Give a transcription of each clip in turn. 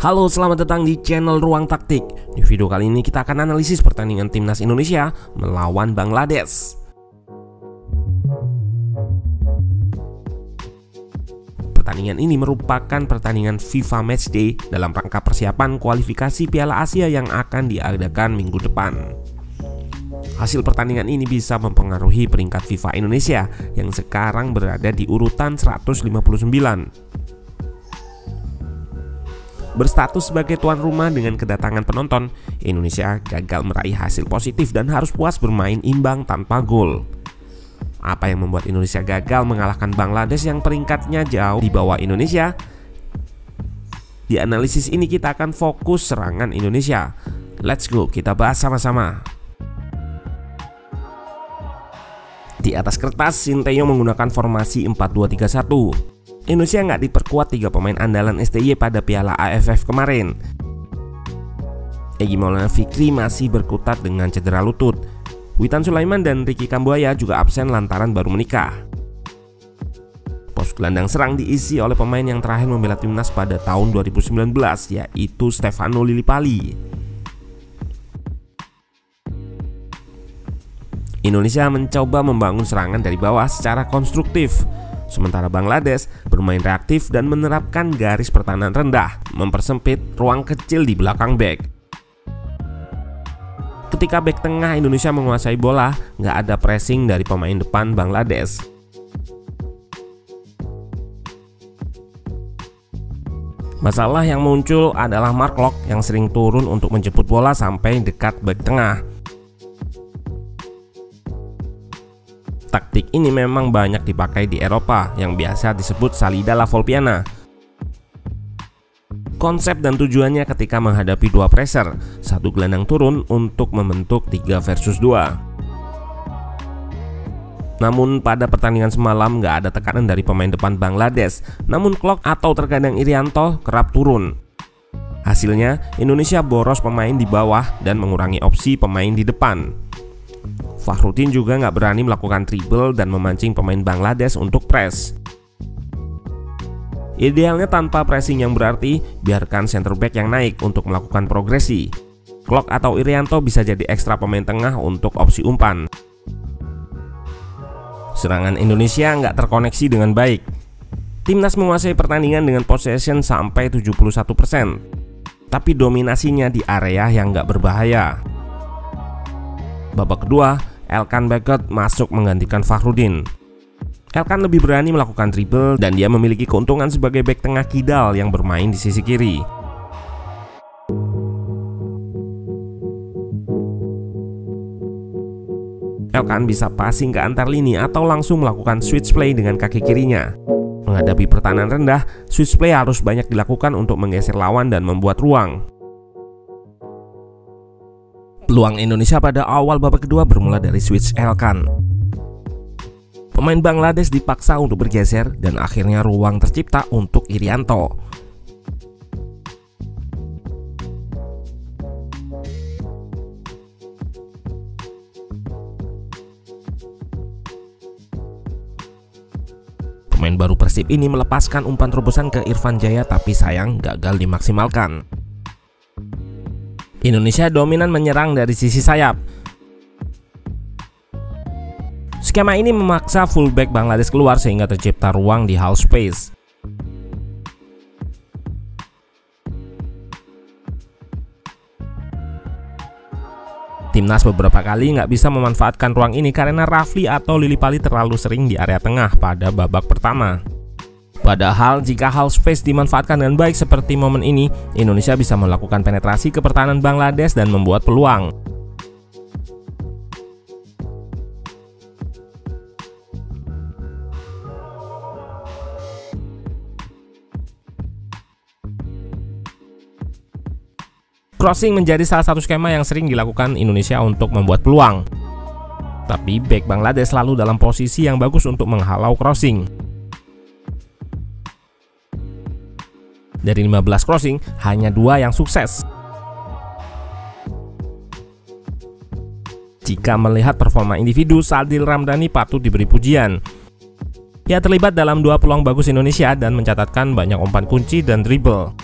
Halo, selamat datang di channel Ruang Taktik. Di video kali ini kita akan analisis pertandingan timnas Indonesia melawan Bangladesh. Pertandingan ini merupakan pertandingan FIFA Matchday dalam rangka persiapan kualifikasi Piala Asia yang akan diadakan minggu depan. Hasil pertandingan ini bisa mempengaruhi peringkat FIFA Indonesia yang sekarang berada di urutan 159. Berstatus sebagai tuan rumah dengan kedatangan penonton, Indonesia gagal meraih hasil positif dan harus puas bermain imbang tanpa gol. Apa yang membuat Indonesia gagal mengalahkan Bangladesh yang peringkatnya jauh di bawah Indonesia? Di analisis ini kita akan fokus serangan Indonesia. Let's go, kita bahas sama-sama. Di atas kertas, Sinteyong menggunakan formasi 4-2-3-1. Indonesia nggak diperkuat 3 pemain andalan STY pada Piala AFF kemarin. Egy Maulana Fikri masih berkutat dengan cedera lutut. Witan Sulaiman dan Ricky Kambuaya juga absen lantaran baru menikah. Pos gelandang serang diisi oleh pemain yang terakhir membela timnas pada tahun 2019, yaitu Stefano Lillipali. Indonesia mencoba membangun serangan dari bawah secara konstruktif. Sementara Bangladesh bermain reaktif dan menerapkan garis pertahanan rendah, mempersempit ruang kecil di belakang bek. Ketika bek tengah Indonesia menguasai bola, nggak ada pressing dari pemain depan Bangladesh. Masalah yang muncul adalah Mark Locke yang sering turun untuk menjemput bola sampai dekat bek tengah. Taktik ini memang banyak dipakai di Eropa yang biasa disebut salida la Volpiana. Konsep dan tujuannya ketika menghadapi 2 pressure, 1 gelandang turun untuk membentuk 3 versus 2. Namun pada pertandingan semalam nggak ada tekanan dari pemain depan Bangladesh, namun Klok atau terkadang Irianto kerap turun. Hasilnya Indonesia boros pemain di bawah dan mengurangi opsi pemain di depan. Fakhrudin juga nggak berani melakukan dribble dan memancing pemain Bangladesh untuk press. Idealnya tanpa pressing yang berarti, biarkan center back yang naik untuk melakukan progresi. Klok atau Irianto bisa jadi ekstra pemain tengah untuk opsi umpan. Serangan Indonesia nggak terkoneksi dengan baik. Timnas menguasai pertandingan dengan possession sampai 71%, tapi dominasinya di area yang nggak berbahaya. Babak kedua, Elkan Bagot masuk menggantikan Fakhrudin. Elkan lebih berani melakukan dribble dan dia memiliki keuntungan sebagai bek tengah kidal yang bermain di sisi kiri. Elkan bisa passing ke antar lini atau langsung melakukan switch play dengan kaki kirinya. Menghadapi pertahanan rendah, switch play harus banyak dilakukan untuk menggeser lawan dan membuat ruang. Peluang Indonesia pada awal babak kedua bermula dari switch Elkan. Pemain Bangladesh dipaksa untuk bergeser dan akhirnya ruang tercipta untuk Irianto. Pemain baru Persib ini melepaskan umpan terobosan ke Irfan Jaya tapi sayang gagal dimaksimalkan. Indonesia dominan menyerang dari sisi sayap. Skema ini memaksa fullback Bangladesh keluar sehingga tercipta ruang di half space. Timnas beberapa kali nggak bisa memanfaatkan ruang ini karena Rafli atau Lillipali terlalu sering di area tengah pada babak pertama. Padahal jika half space dimanfaatkan dengan baik seperti momen ini, Indonesia bisa melakukan penetrasi ke pertahanan Bangladesh dan membuat peluang. Crossing menjadi salah satu skema yang sering dilakukan Indonesia untuk membuat peluang. Tapi bek Bangladesh selalu dalam posisi yang bagus untuk menghalau crossing. Dari 15 crossing, hanya 2 yang sukses. Jika melihat performa individu, Sadil Ramdhani patut diberi pujian. Ia terlibat dalam 2 peluang bagus Indonesia dan mencatatkan banyak umpan kunci dan dribble.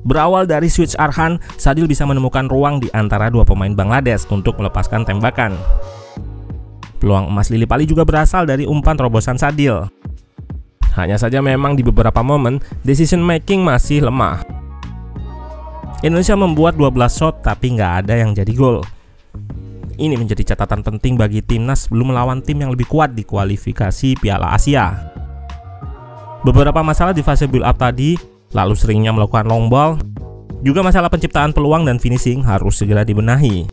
Berawal dari switch Arhan, Sadil bisa menemukan ruang di antara 2 pemain Bangladesh untuk melepaskan tembakan. Peluang emas Lily Pali juga berasal dari umpan terobosan Sadil. Hanya saja memang di beberapa momen, decision making masih lemah. Indonesia membuat 12 shot tapi nggak ada yang jadi gol. Ini menjadi catatan penting bagi timnas sebelum melawan tim yang lebih kuat di kualifikasi Piala Asia. Beberapa masalah di fase build up tadi, lalu seringnya melakukan long ball, juga masalah penciptaan peluang dan finishing harus segera dibenahi.